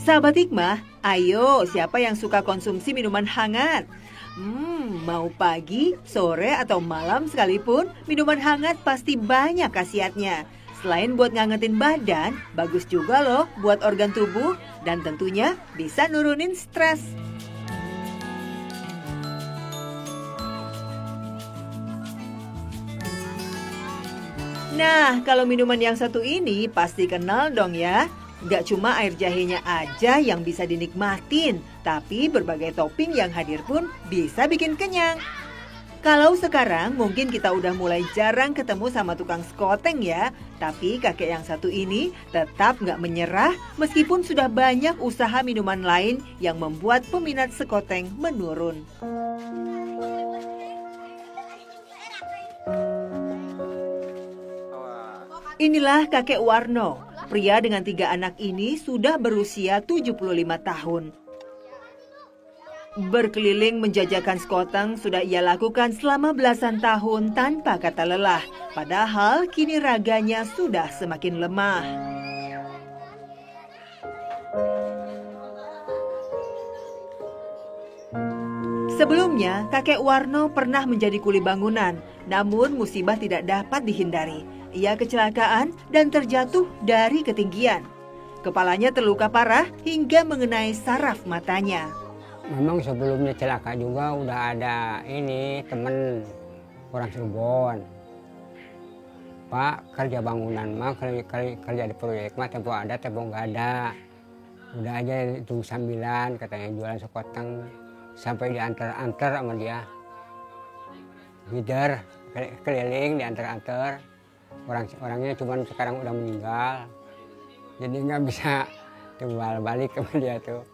Sahabat Hikmah, ayo siapa yang suka konsumsi minuman hangat? Mau pagi, sore, atau malam sekalipun, minuman hangat pasti banyak khasiatnya. Selain buat ngangetin badan, bagus juga loh buat organ tubuh dan tentunya bisa nurunin stres. Nah, kalau minuman yang satu ini pasti kenal dong ya. Gak cuma air jahenya aja yang bisa dinikmatin, tapi berbagai topping yang hadir pun bisa bikin kenyang. Kalau sekarang mungkin kita udah mulai jarang ketemu sama tukang skoteng ya, tapi kakek yang satu ini tetap gak menyerah meskipun sudah banyak usaha minuman lain yang membuat peminat skoteng menurun. Inilah kakek Warno. Pria dengan 3 anak ini sudah berusia 75 tahun. Berkeliling menjajakan skoteng sudah ia lakukan selama belasan tahun tanpa kata lelah. Padahal kini raganya sudah semakin lemah. Sebelumnya, kakek Warno pernah menjadi kuli bangunan, namun musibah tidak dapat dihindari. Ia kecelakaan dan terjatuh dari ketinggian. Kepalanya terluka parah hingga mengenai saraf matanya. Memang sebelumnya celaka juga udah ada temen orang Cirebon. Pak, kerja bangunan mah, kerja di proyek mah tempo ada, tempo nggak ada. Udah aja itu sambilan katanya jualan sekoteng sampai diantar-antar sama dia. Gider keliling diantar-antar. Orangnya cuma sekarang udah meninggal, jadi nggak bisa jual balik ke dia tuh.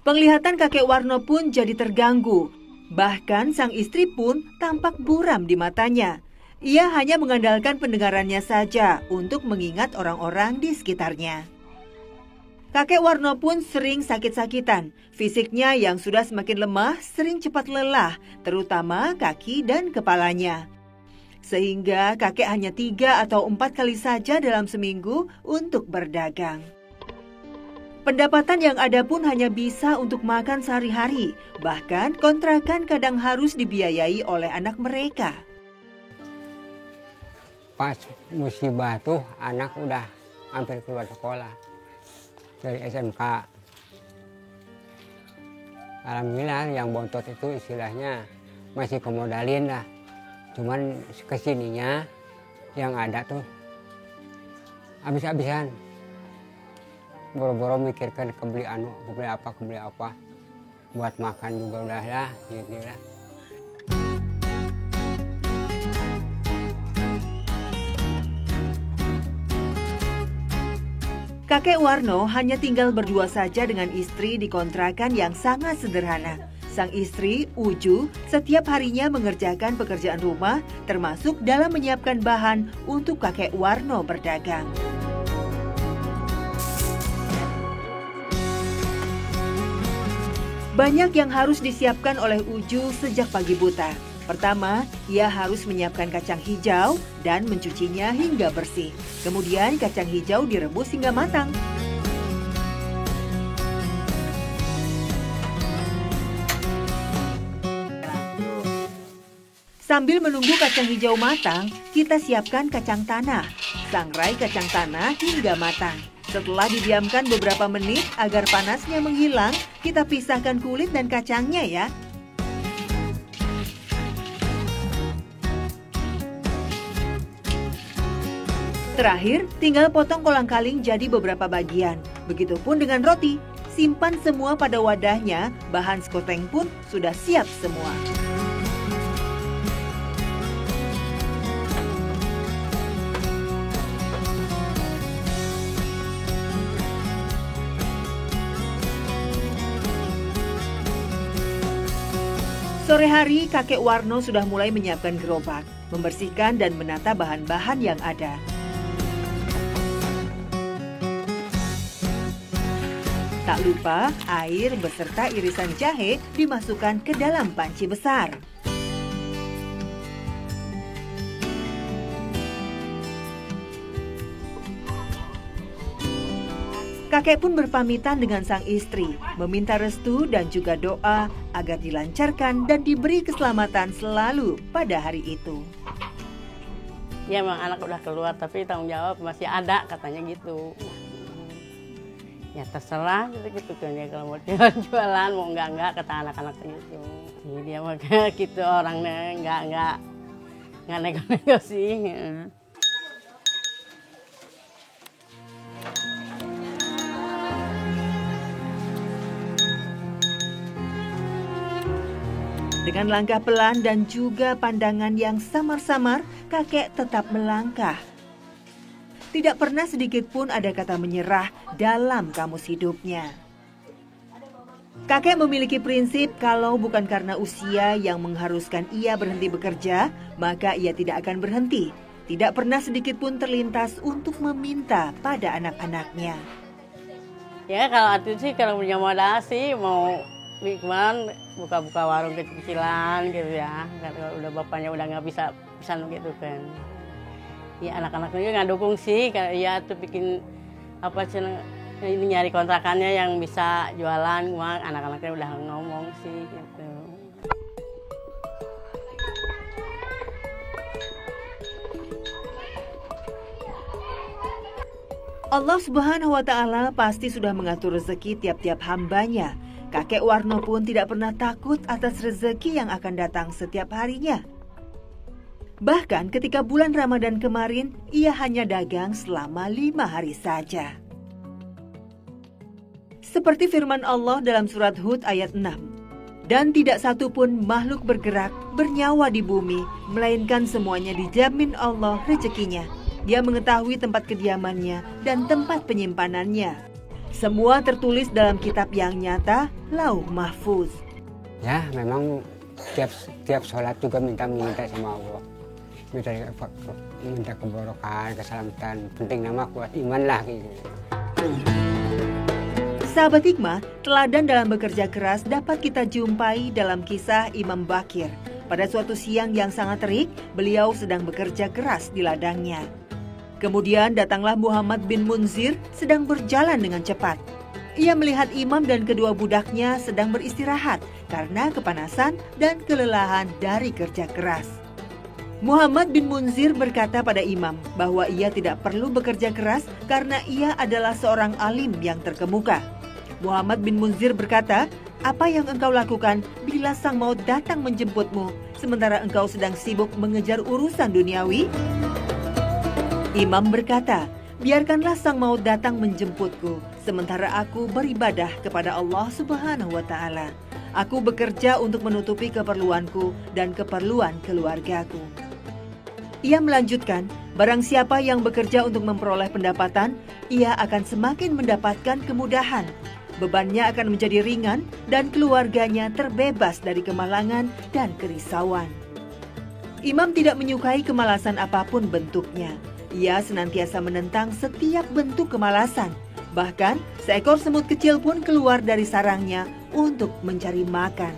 Penglihatan kakek Warno pun jadi terganggu. Bahkan sang istri pun tampak buram di matanya. Ia hanya mengandalkan pendengarannya saja untuk mengingat orang-orang di sekitarnya. Kakek Warno pun sering sakit-sakitan. Fisiknya yang sudah semakin lemah sering cepat lelah, terutama kaki dan kepalanya. Sehingga kakek hanya 3 atau 4 kali saja dalam seminggu untuk berdagang. Pendapatan yang ada pun hanya bisa untuk makan sehari-hari. Bahkan kontrakan kadang harus dibiayai oleh anak mereka. Pas musibah tuh anak udah hampir keluar sekolah. Dari SMK. Alhamdulillah yang bontot itu istilahnya masih kemodalin lah. Cuman kesininya yang ada tuh habis-habisan. Boro-boro mikirkan kebeli apa. Buat makan juga udah lah, gitu lah. Kakek Warno hanya tinggal berdua saja dengan istri di kontrakan yang sangat sederhana. Sang istri, Uju, setiap harinya mengerjakan pekerjaan rumah, termasuk dalam menyiapkan bahan untuk kakek Warno berdagang. Banyak yang harus disiapkan oleh Uju sejak pagi buta. Pertama, ia harus menyiapkan kacang hijau dan mencucinya hingga bersih. Kemudian kacang hijau direbus hingga matang. Sambil menunggu kacang hijau matang, kita siapkan kacang tanah. Sangrai kacang tanah hingga matang. Setelah didiamkan beberapa menit agar panasnya menghilang, kita pisahkan kulit dan kacangnya ya. Terakhir, tinggal potong kolang-kaling jadi beberapa bagian. Begitupun dengan roti. Simpan semua pada wadahnya, bahan skoteng pun sudah siap semua. Sore hari, kakek Warno sudah mulai menyiapkan gerobak, membersihkan dan menata bahan-bahan yang ada. Tak lupa, air beserta irisan jahe dimasukkan ke dalam panci besar. Kakek pun berpamitan dengan sang istri, meminta restu dan juga doa agar dilancarkan dan diberi keselamatan selalu pada hari itu. Ya memang anak udah keluar tapi tanggung jawab masih ada katanya gitu. Ya terserah gitu kan ya, kalau mau jualan mau enggak kata anak-anak gitu. Jadi dia mah gitu orangnya enggak nego-nego sih. Dengan langkah pelan dan juga pandangan yang samar-samar, kakek tetap melangkah. Tidak pernah sedikit pun ada kata menyerah dalam kamus hidupnya. Kakek memiliki prinsip kalau bukan karena usia yang mengharuskan ia berhenti bekerja, maka ia tidak akan berhenti. Tidak pernah sedikit pun terlintas untuk meminta pada anak-anaknya. Ya kalau arti sih kalau punya modal sih mau kemarin buka-buka warung kecil-kecilan gitu ya. Kalau udah bapaknya udah nggak bisa pesan gitu kan. Ya anak-anaknya juga nggak dukung sih. Kayak ya tuh bikin apa sih ini nyari kontrakannya yang bisa jualan. Wah anak-anaknya udah ngomong sih gitu. Allah Subhanahu wa Ta'ala pasti sudah mengatur rezeki tiap-tiap hambanya. Kakek Warno pun tidak pernah takut atas rezeki yang akan datang setiap harinya. Bahkan ketika bulan Ramadan kemarin, ia hanya dagang selama 5 hari saja. Seperti firman Allah dalam surat Hud ayat 6. Dan tidak satu pun makhluk bergerak, bernyawa di bumi, melainkan semuanya dijamin Allah rezekinya. Dia mengetahui tempat kediamannya dan tempat penyimpanannya. Semua tertulis dalam kitab yang nyata, Lauh Mahfuz. Ya memang tiap sholat juga minta sama Allah. Minta keborokan, keselamatan. Penting nama kuat iman lah gitu. Sahabat hikmah, teladan dalam bekerja keras dapat kita jumpai dalam kisah Imam Bakir. Pada suatu siang yang sangat terik, beliau sedang bekerja keras di ladangnya. Kemudian datanglah Muhammad bin Munzir sedang berjalan dengan cepat. Ia melihat Imam dan kedua budaknya sedang beristirahat karena kepanasan dan kelelahan dari kerja keras. Muhammad bin Munzir berkata pada Imam bahwa ia tidak perlu bekerja keras karena ia adalah seorang alim yang terkemuka. Muhammad bin Munzir berkata, "Apa yang engkau lakukan bila sang maut datang menjemputmu sementara engkau sedang sibuk mengejar urusan duniawi?" Imam berkata, "Biarkanlah sang maut datang menjemputku, sementara aku beribadah kepada Allah Subhanahu wa Ta'ala. Aku bekerja untuk menutupi keperluanku dan keperluan keluargaku." Ia melanjutkan, barang siapa yang bekerja untuk memperoleh pendapatan, ia akan semakin mendapatkan kemudahan. Bebannya akan menjadi ringan dan keluarganya terbebas dari kemalangan dan kerisauan. Imam tidak menyukai kemalasan apapun bentuknya. Ia senantiasa menentang setiap bentuk kemalasan. Bahkan, seekor semut kecil pun keluar dari sarangnya untuk mencari makan.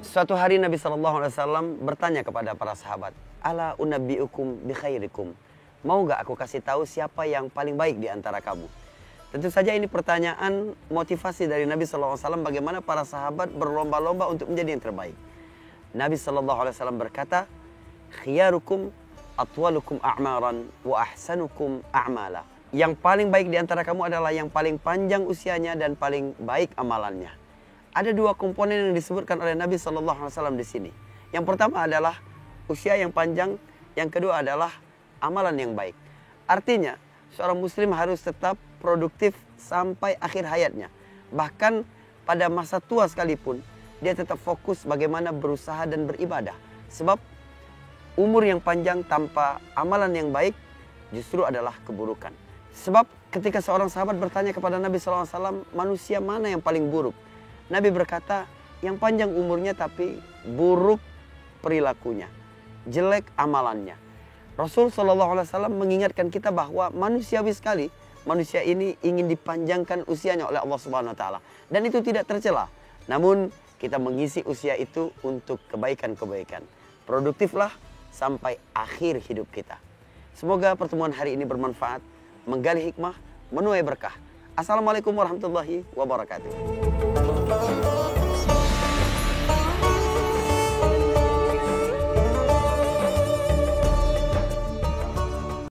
Suatu hari Nabi SAW bertanya kepada para sahabat, "Ala unabbi'ukum bi khairikum." Mau gak aku kasih tahu siapa yang paling baik di antara kamu? Tentu saja ini pertanyaan motivasi dari Nabi SAW bagaimana para sahabat berlomba-lomba untuk menjadi yang terbaik. Nabi SAW berkata, "Khiyarukum atwalukum a'maran wa ahsanukum a'mala." Yang paling baik di antara kamu adalah yang paling panjang usianya dan paling baik amalannya. Ada dua komponen yang disebutkan oleh Nabi SAW di sini. Yang pertama adalah usia yang panjang, yang kedua adalah amalan yang baik. Artinya, seorang muslim harus tetap produktif sampai akhir hayatnya. Bahkan pada masa tua sekalipun, dia tetap fokus bagaimana berusaha dan beribadah. Sebab umur yang panjang tanpa amalan yang baik justru adalah keburukan. Sebab ketika seorang sahabat bertanya kepada Nabi SAW, manusia mana yang paling buruk? Nabi berkata, yang panjang umurnya tapi buruk perilakunya, jelek amalannya. Rasul SAW mengingatkan kita bahwa manusiawi sekali, manusia ini ingin dipanjangkan usianya oleh Allah Subhanahu Wa Taala, dan itu tidak tercela. Namun kita mengisi usia itu untuk kebaikan-kebaikan. Produktiflah sampai akhir hidup kita. Semoga pertemuan hari ini bermanfaat, menggali hikmah, menuai berkah. Assalamualaikum warahmatullahi wabarakatuh.